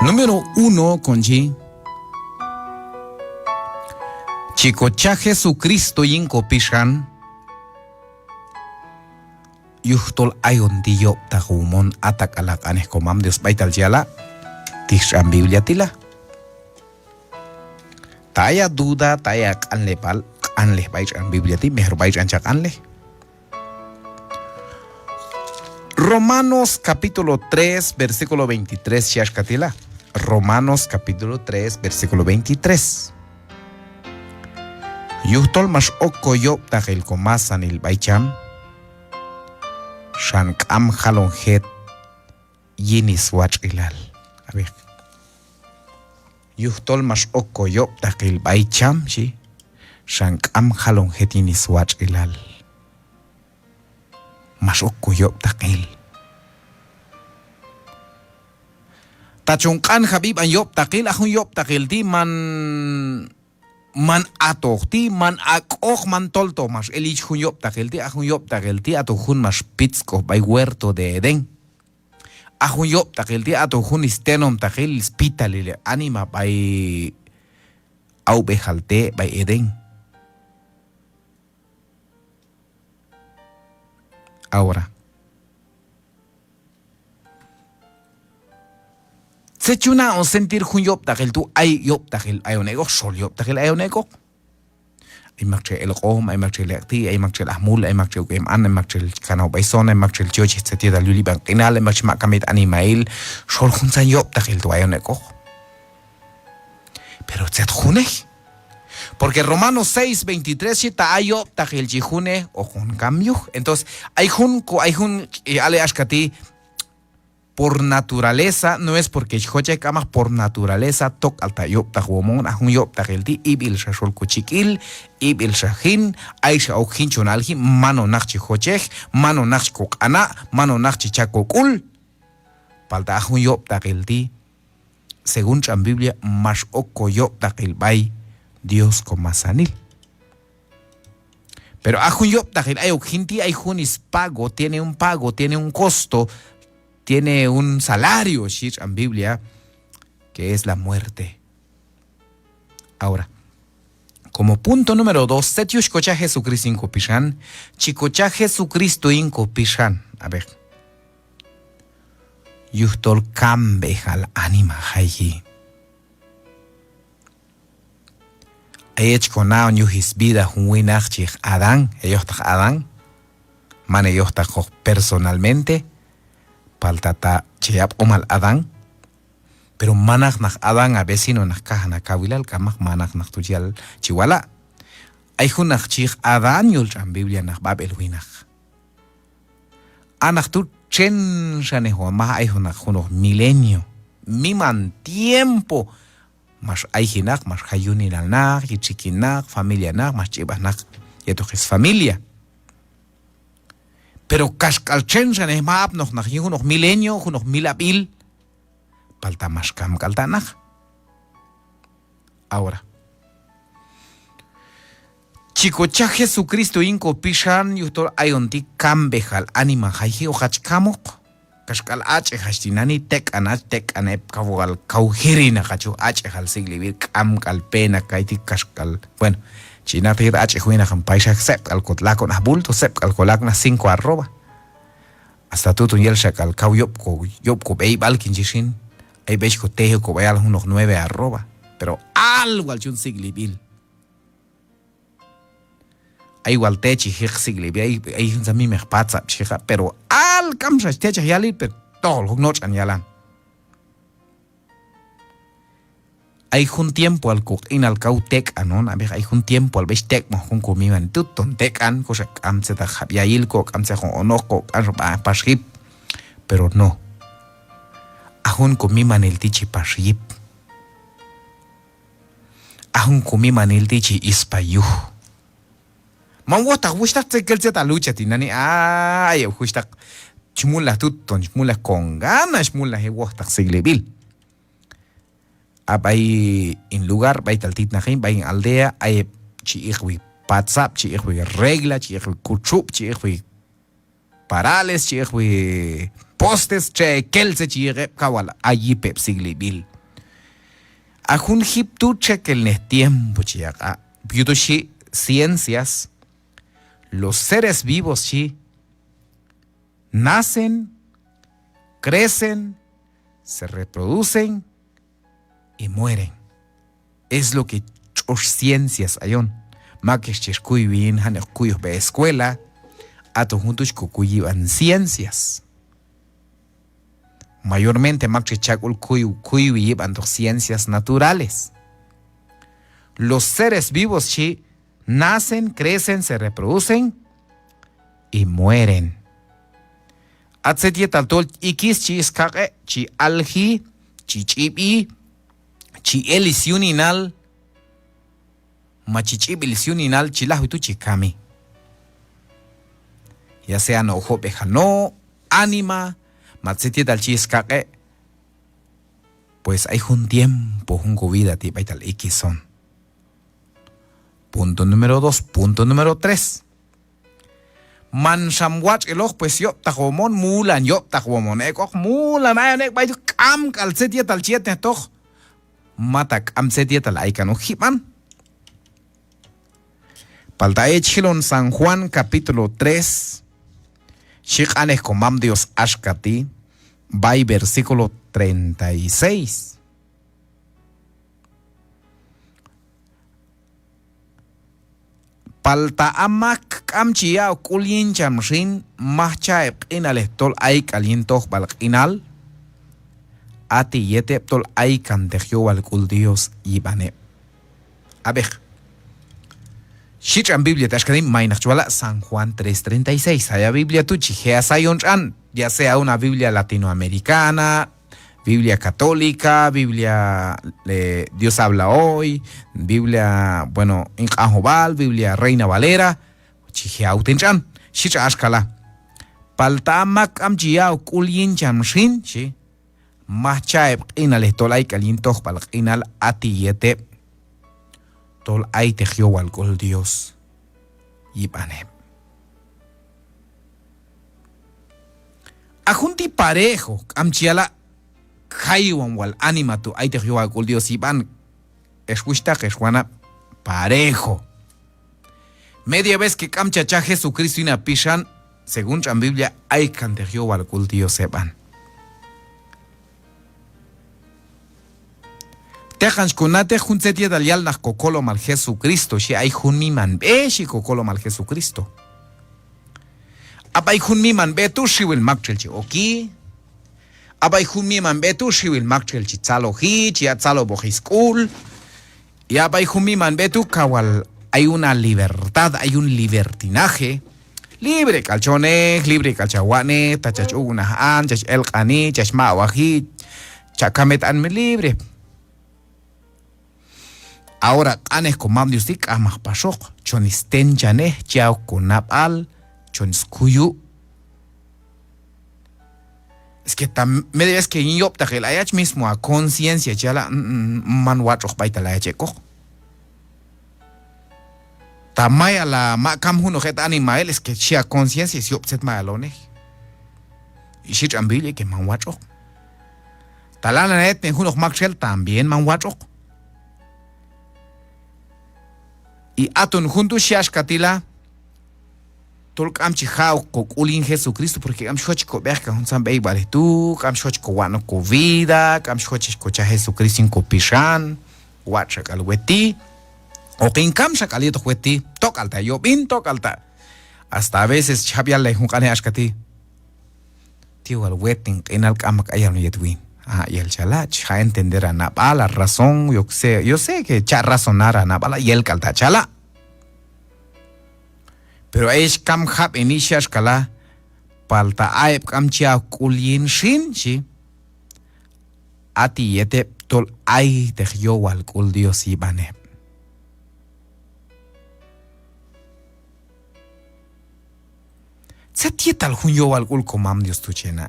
Número 1, Conchi. Chicocha Jesucristo yinko pishan. Yuhtol ayon diyo tahumon atak alak aneh komam Dios baital jala. Tishan Biblia tila. Taya duda taya anle pal anle baik an Biblia ti mejor baik an chak anle. Romanos capítulo 3 versículo 23 shashkatila. Romanos capítulo 3 versículo 23. Yuhtol mas okoyo tahil komasan il baicham. Shank am halonjet yinis wach ilal. A ver. Yuhtol mas okoyo tahil baicham shi. Shank am halonjet yinis wach ilal. Mas okoyo tahil. Tachungkan Habib an yop takil akong yop takil di man atok ti man akok man tolto mas elich hun yop takil ti akong yop takil ti ato hun mas pitsko bay huerto de Edén. Akong yop takil ti ato hun istenom takil spitalile anima bay aubejalte bay Edén. Ahora se chuna on sentir hun yop takil tu ay yop takil ayonego sol yop takil ayonego. Ay magche el qom ay magche lekti ay magche ahmul ay magche kem an ay magche kanao baison ay magche joji setia da luli bang inal ay magche makamit animail sol hun san yop takil tu ayonego. Pero zet june porque Romanos 6:23 chita ay yop takil jihune o hun cambio. Entonces ay hun ale ashkati por naturaleza, no es porque joche kamas por naturaleza tok alta yop tahumon ahun yop tahilti ibil shashol kuchikil ibil shahin aisha okhin chonalhi mano nakchi joche mano nakchi kokana mano nakchi chakokul palta ahun yop tahilti según la Biblia mas oko yop tahil bay Dios komasanil. Pero ahun yop tahil ay okhinti ay hun is pago, tiene un pago, tiene un costo, tiene un salario, shir en Biblia, que es la muerte. Ahora, como punto número 2, setiush kocha Jesucristo inko pishan, chikocha Jesucristo inko pishan. A ver. Yuhtol kambejal anima hayi. Ayech konaon yuhis vida huinachich Adán, eyochtach Adán, man eyochtach personalmente, paltata cheyap omal Adán, pero manak nak Adán a vecino nak kahana kawilal kamak manak nak tujal chiwala. Ay hunak chich Adán yul en Biblia nak babel winak. Anak tu chen shaneho ma ay hunak huno milenio, miman tiempo, mas ay hinak mas hayunin al nak, yichikinak, familia nak, mas chibas nak, yeto es familia. Pero kaskalchensan es maap nog unos milenio, unos milabil, palta maskam kaltanach. Ahora, chicocha Jesucristo inko pishan yutor ayonti kambejal anima haji o hachkamok, kaskal ach hashtinani tek anep kavugal kauhirina hachu ach hal siglivir kam kalpena kaiti kaskal, bueno. China tir h juina kan paisa sep al kotlako na bulto sep al kolak na 5 arroba. Hasta tu yel shakal kau yop ko bei balkin jishin. Ay besh ko tejo ko bayal unos 9 arroba. Pero algo al chun siglibil. Ay wal techi hik siglibil ay hun sami me patsa chiha pero al kamsha techi yali pero tol noch an yalan. Hay un tiempo al coquín al cautek anon, a ver, hay un tiempo al bestek mo con comiban tuton tecan, cosa amse da jabiail co, amse con onoco, paship, pero no. Ahun comiman el tichi paship. Ahun comiman el tichi ispayu. Mangota, gustak se que ta lucha tinani, ay, gustak chmula tuton, chmula con ganas, chmula he gustak siglebil. Abay en lugar, bay taltit najim, bay en aldea, hay chiihwi patsap, chiihwi regla, chiihwi kuchup, chiihwi parales, chiihwi postes che kelse chire kawala allí pepsigli bil. Ajun hiptu che que el tiempo chiaga. Biutushi ciencias. Los seres vivos chi nacen, crecen, se reproducen y mueren. Es lo que ciencias ayon. Makesh cheskuy bien hanek kuyo be escuela. Ato juntos kukuyiban ciencias. Mayormente makesh chakul kuyo llevan ciencias naturales. Los seres vivos chi nacen, crecen, se reproducen y mueren. Atsetiet altol ikis chi iskake, chi alji, chi chibi, chi elisiuninal, machichibilisiuninal, chilahuitu chikami. Ya sea no ojo no, ánima, matsetiet al chi iskake, pues hay un tiempo, un vida tipa y tal ikison. Punto número 2. Punto número 3. Man shamwach eloj pues yo tajomon mulan yo tajomon ekoj mulan ayonek bay kam kalsetia tal chiet toch matak amsetia tal aikan himan. Paltae chilon San Juan capítulo 3. Shik anes komam Dios ashkati bay versículo 36. Palta amak kamchia kulin chamshin mahcha inal tol ay kalientos balkinal ati yete tol ay cantejio al kul Dios ibane. A ver. Shichan Biblia tashkadim mainachwala San Juan 3:36. Haya Biblia tu chijea sayonchan, ya sea una Biblia latinoamericana, Biblia católica, Biblia Dios habla hoy, Biblia, bueno, Injahobal, Biblia Reina Valera, Chijau Tinchan, Shicha Ashkala. Paltamak amjiao kulin chamshin, shi, machaeb inal tolai kalintoh palak inal atiyete, tol ay tejió al gol Dios, yipane. Ajunti parejo, amchiala, Haiwan wal anima tu ay te jiwa kul Dios iban escuchta que Juana parejo. Media vez que camchacha Jesucristo ina pishan, según la Biblia, hay can te jiwa kul Dios sepan. Tejan kunate junsetia dalial nach kokolo mal Jesucristo, si hay jun mi man be si kokolo mal Jesucristo. Abay jun mi man be tu shiwil makchelchi oki. Abay jumi man betu shiwil makchel chitzalo hi, chiatzalo bojiskul. Y abay jumi man betu kawal hay una libertad, hay un libertinaje. Libre calchone, libre calchawane, tachachuguna an, chach el kani, chachma wahi, chakamet an me libre. Ahora anes comando ustik amah pasok, chonisten chane, chiao kunapal, chonskuyu. Es que me debes que yo optaje la hayach mismo a conciencia chala manwachos baita la hacheco. Tamaya la makam huno het animal es que chia conciencia si opset malone. Y si chambili que manwacho. Talana net ne huno makchel también manwacho. Y aton junto shiash katila Tolk am chihao ko ulin Jesucristo porque am shoch ko berka hun sam bei vale tu am shoch ko wano ko vida am shoch ko cha Jesucristo ko pishan wacha kal weti o kin kam shakali to weti tokalta yo bin tokalta hasta a veces chabia le hun kane ashkati tío al wetin en al kam ayam yetwin y el chala cha entender a la razón yo sé que cha razonar a nabala y el kalta chala. Pero es kam hab inicias kala palta aib kam chia kulin shin shi ati yete tol ay te yo wal kul Dios ibane. Setiet al hun yo wal kul komam Dios tu chena.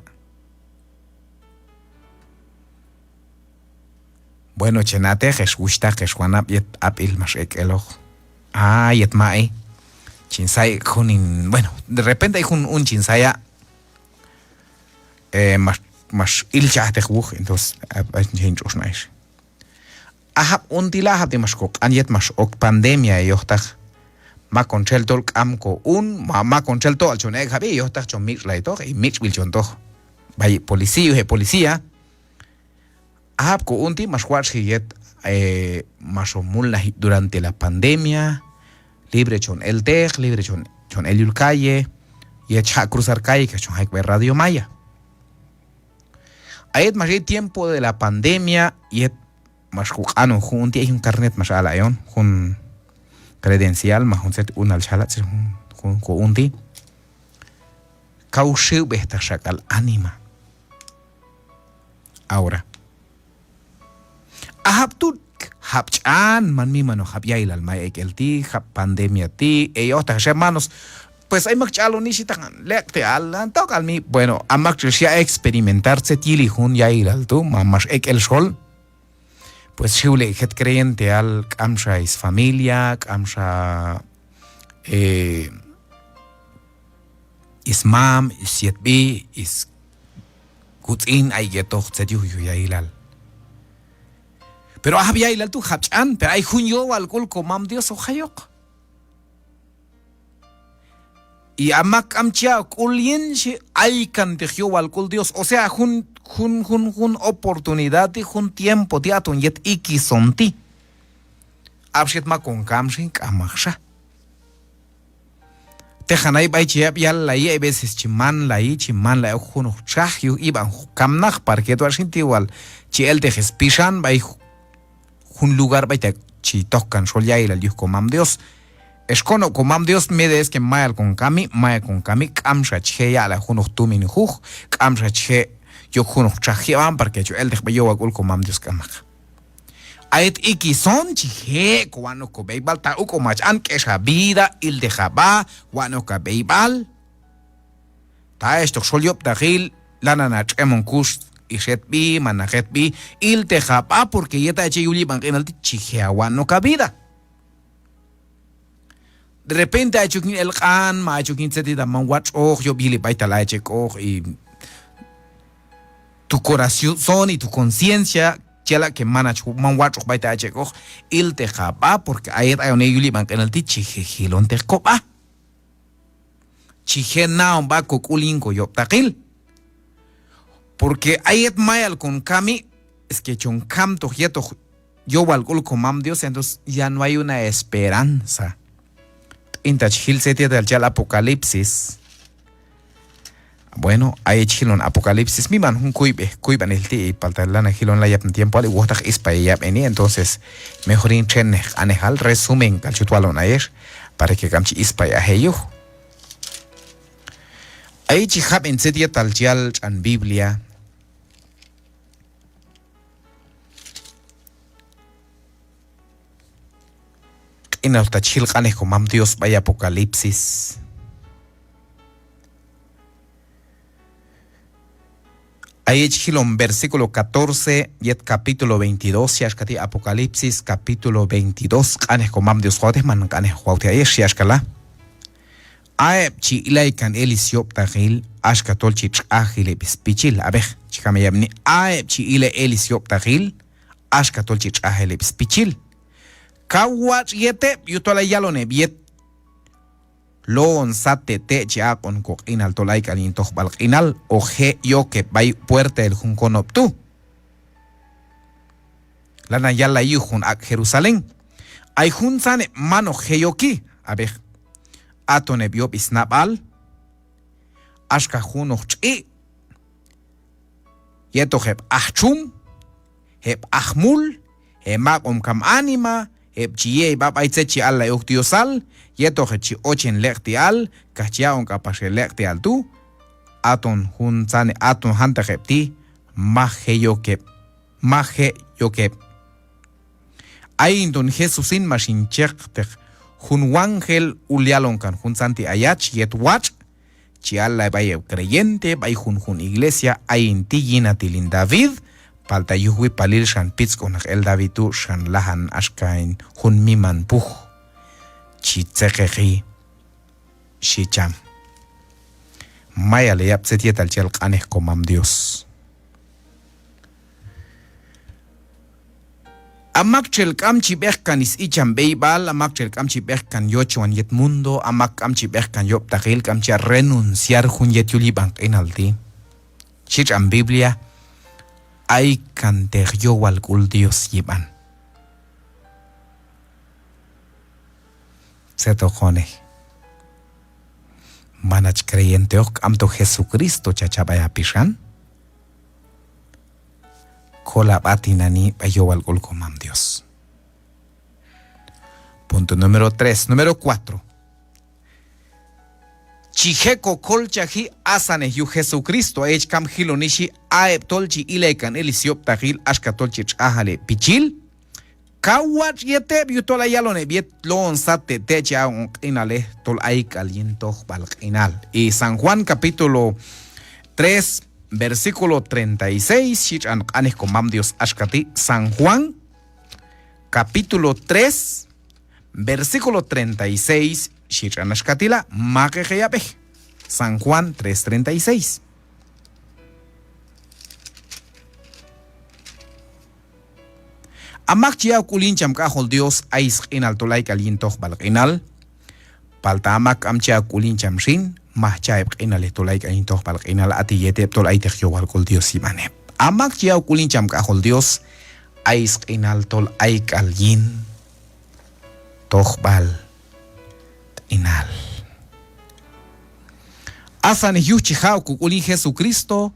Bueno chenate jesgusta jeswana yet ap il mashek elo. Yet mai. Chinsay junin, bueno, de repente hay un chinsaya más ilchate huj entonces change osnaish ahab untila hab de maskok anyet mas ok pandemia yohtag ma control tol amko ma control to al chonek habi yohtag chon mix laito y mix wil chon to bay policía ahab ko unti mas kwats hiyet masomul durante la pandemia libre chon el teg libre chon el calle y echa cruzar calle que chon hay radio maya ayet más tiempo de la pandemia y más jugano junti hay un carnet más ala yon un credencial más un set un al chalat un unti causheu besta shakal anima ahora ahaptut hapchan man mi mano hap yail al mai ekelti hap pandemia ti ellos hermanos pues hay más chalo ni si tan lecte al toca al mi bueno amak ya experimentarse tili hun yail al tu más el sol pues shule het creyente al kamsha is familia kamsha is mam is yetbi is kutin ay getoch tzediu yail al pero había yail al tu hapchan pero hay hun yo al kul komam dios o hayok y amak amcha kulien shi ay kan tejo al kul dios o sea hun oportunidad y hun tiempo tiatun yet iki sonti abshit ma con kamshin kamaksha tejanay bay chiap yal la y veces chiman la hun chahyu iban kamnach parque tu arsinti igual chi el te gespishan bay hun lugar bay te chi tokan sol yail al komam dios es cono comam Dios me des que maya con kami kamsha che ya la junok tumin huj kamsha che yo junok chahian porque yo el de yo agul comam Dios kamak ait iki son che kuano ko beibal ta uko mach an que esa vida il de jaba kuano ka beibal ta esto soliop dagil lana nach emon kus iset bi manajet bi il de jaba porque yeta che yuli ban el chihe kuano ka vida de repente ha hecho el can, ha hecho 15 días, man watch oh, yo vi le baita la hecho oh, y tu corazón y tu conciencia, chela que man watch baita hecho oh, il te jaba porque ayer hay un yuli man en el tichi jilon te copa, chije na un ba coculinco yo takil, porque ayer mayal con kami es que chon cam to yeto yo walgul comam Dios entonces ya no hay una esperanza. Intach hil setia del chal apocalipsis bueno hay chilon apocalipsis mi man un kuiban el ti paltalana hilon la yap tiempo ali wotag ispa yap eni entonces mejor inchen anehal resumen calchutualon ayer para que kamchi ispa ya heyo hay chihab en setia tal chal an biblia en el tachil ganes como Dios vaya apocalipsis hay chilon versículo 14 y el capítulo 22 ya es apocalipsis capítulo 22 ganes como Dios jodes man ganes jote ayer ya es kala ay chi ilai kan elisiop tagil ashkatol chich agile bispichil abe chikame yabni ay chi ile elisiop tagil ashkatol chich agile bispichil kawach yete yutola yalone biet lon sate te ya con coquinal tolai canin toch balquinal o ge yo que bay puerta el juncon optu lana yala yujun a Jerusalén ay jun sane mano geyoki a ver atone biop isnabal ashka jun och'i yeto heb achum heb achmul hema kam anima Ebchie bab aitsechi alla yoktiosal yeto hechi ochen lectial kachia on kapashe lectial tu aton hun sane aton hanta hepti maje yoke ain don Jesusin mashin chekte hun wangel ulialon kan hun santi ayach yet watch chi alla bay creyente bay hun iglesia ain tiyina tilin David palta yuhui palil shan pitz con el Davidu shan lahan ashkain hun miman puh chi tsekeri shicham Maya le yapsetiet al chel qanes comam Dios. Amak chel kamchi berkan is icham beibal, amak chel kamchi berkan yochuan yet mundo, amak kamchi berkan yop takil kamchi renunciar hun yet yuli bank enalti. Chicham Biblia ay kanter yo wal kul Dios yiban. Seto jone. Manach creyente ok amto Jesucristo chachabaya pishan. Kola batinani bayowal kulkomam Dios. Punto número 3. Número 4. Chiheko kolchahi asane yu Jesucristo kam hilonishi aeb tolchi ilekan elisiop tahil ashkatolchi chahale pichil. Kawat yete biutola yalone biet lon sate techa un inale tol aik aliento balqinal. Y San Juan capítulo 3 versículo 36, Shichan Anes Comam Dios Ashkati, San Juan, capítulo 3, versículo 36, Shichan Ashkatila, Makejeyape, San Juan 3:36. Amak chia kulincham kahol Dios ais inal tolay kalientoh balqinal, palta amak amchia kulincham shin, mahchaib inal tolay kalientoh balqinal ati yete tolay tekyo walkol Dios imane. Amak chia kulincham kahol Dios ais inal tolay kalien toh bal inal. Asan yuchihau kukulin Jesucristo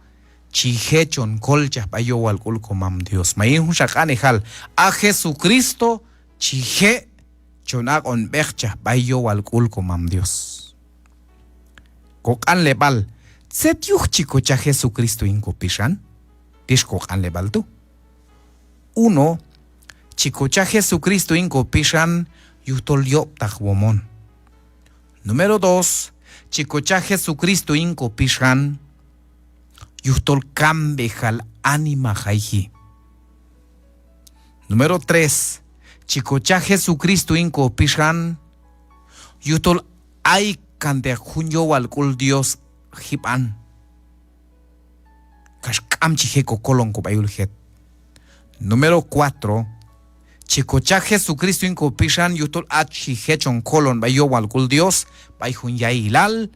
chihechon kolcha payo wal kulkomam Dios. Mayin hun shakane hal a Jesucristo chihe chonak on bercha payo wal kulkomam Dios. Kokan lebal set yuch chico cha Jesucristo inkopishan. Tish kokan lebal tu. 1. Chico cha Jesucristo inkopishan yutol yop tahwomon. Número 2. Chico cha Jesucristo inkopishan yutol kambejal anima jaihi. Número 3. Chicocha Jesucristo inko pishan yutol ay kante junyo walkul Dios hipan. Kashkam chiheko kolon ko bayulhet. Número 4. Chicocha Jesucristo inko pishan yutol achihechon kolon bayo walkul Dios bayhun yailal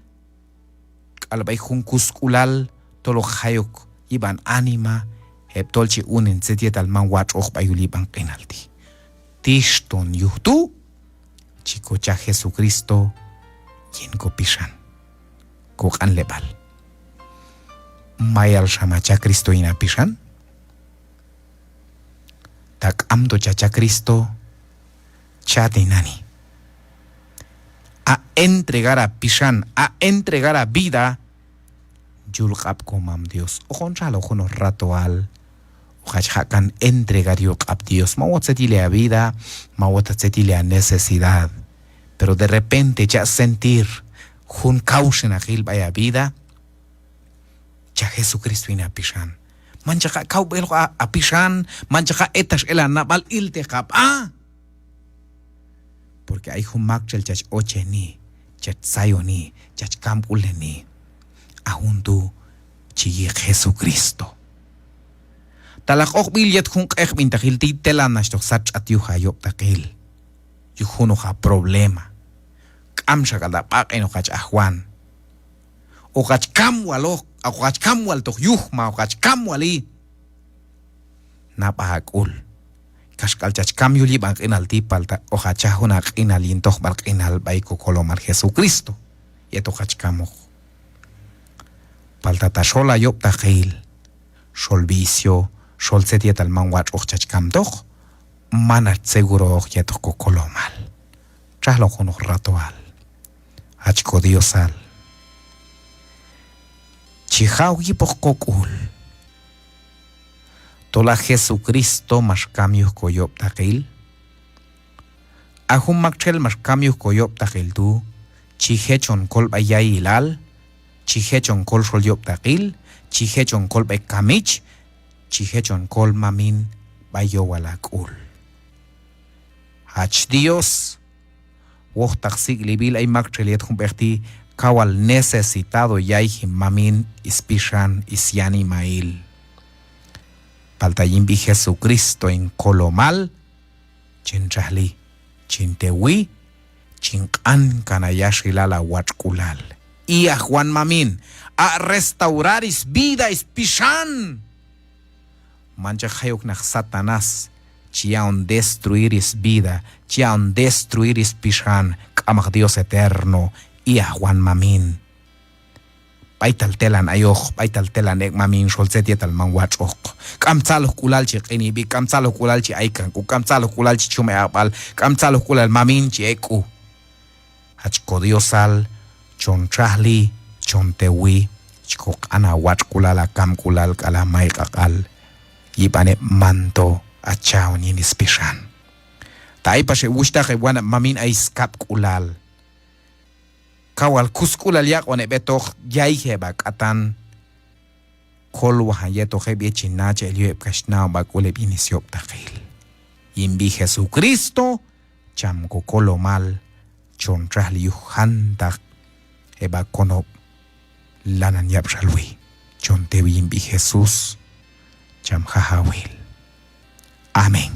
al bayhun kuskulal tolo hayok iban anima heptolchi unen setiet al man wach och bayuli ban penalti. Tishton yuhtu chicocha Jesucristo yenko pishan kokan lebal. Mayal shamacha Cristo ina pishan. Tak amdo chacha Cristo chatinani. A entregar a pishan, a entregar a vida yulqab komam Dios. Ojon chalo ojono ratual. Ojachhakan entregar yulqab Dios. Mawat setile a vida, mawat setile a necesidad. Pero de repente ya sentir jun causen agil vaya vida. Ya Jesucristo ina pishan. Manchaka kaubel a pishan, manchaka etash elanabal iltehab. Porque hay jun makchel chach ocheni, chach sayoni, chach kampuleni. Ahundu chigi Jesucristo. Talak ok bilyet hun qeq bintahil ti telanash tok sach at yuha yop takil. Yuhuno ha problema. Kam shagada pak eno kach ahwan. O kach kamwalo, o kach kamwal tok yuhma, o kach kamwali. Napahakul. Kashkal chach kam yuli bank inal ti palta o kachahunak inalin tok balk inal baiko kolomar Jesucristo. Yeto kach kamok. Paltata shola yop takil, shol vicio, shol setiet al manwach ochchach kamtoch, manat seguro yetok kokolomal. Chalo kono ratual, achko diosal. Chihau yipok kokul. Tola Jesucristo mas camios koyop takil. Ahum makchel mas camios koyop takil tu, chihechon kol bayay ilal. Chihechon kol shol yop takil, chihechon kol bay kamich, chihechon kol mamin bayo walakul. Hach Dios, woh taksig libil ay makcheliet humberti kawal necesitado yai mamin ispishan isiani mail. Paltayimbi Jesucristo en colomal, chinchali, chintewi, chinkan kanayashilala huachkulal. Y a Juan Mamin a restaurar is vida ispishan. Mancha hayok nach Satanás, chiaon destruir is vida, chiaon destruir is pishan, kamach Dios eterno, y a Juan Mamin. Paital telan ayoj, paital telan ek mamin sholsetietal manwach ok. Kamtsalo kulal chi qinibi, kamtsalo kulal chi aikan, kamtsalo kulal chi chume apal, kamtsalo kulal mamin chi eku. Hachko Diosal, chon trahli, chon tewi, chikok ana wach kulala kam kulal kala maikakal. Yipane manto achao ni nispishan. Tai pa se wushta ke wana mamin ay skap kulal. Kawal kuskulal yak one betok yai hebak atan kol wahayeto hebi chinache eliop kashnao bakule binisiop takil. Yimbi Jesucristo cham kokolo mal chon trahli yuhantak heba konop lanan yap shalwi chon tewi yimbi Jesus cham hahawil. Amén.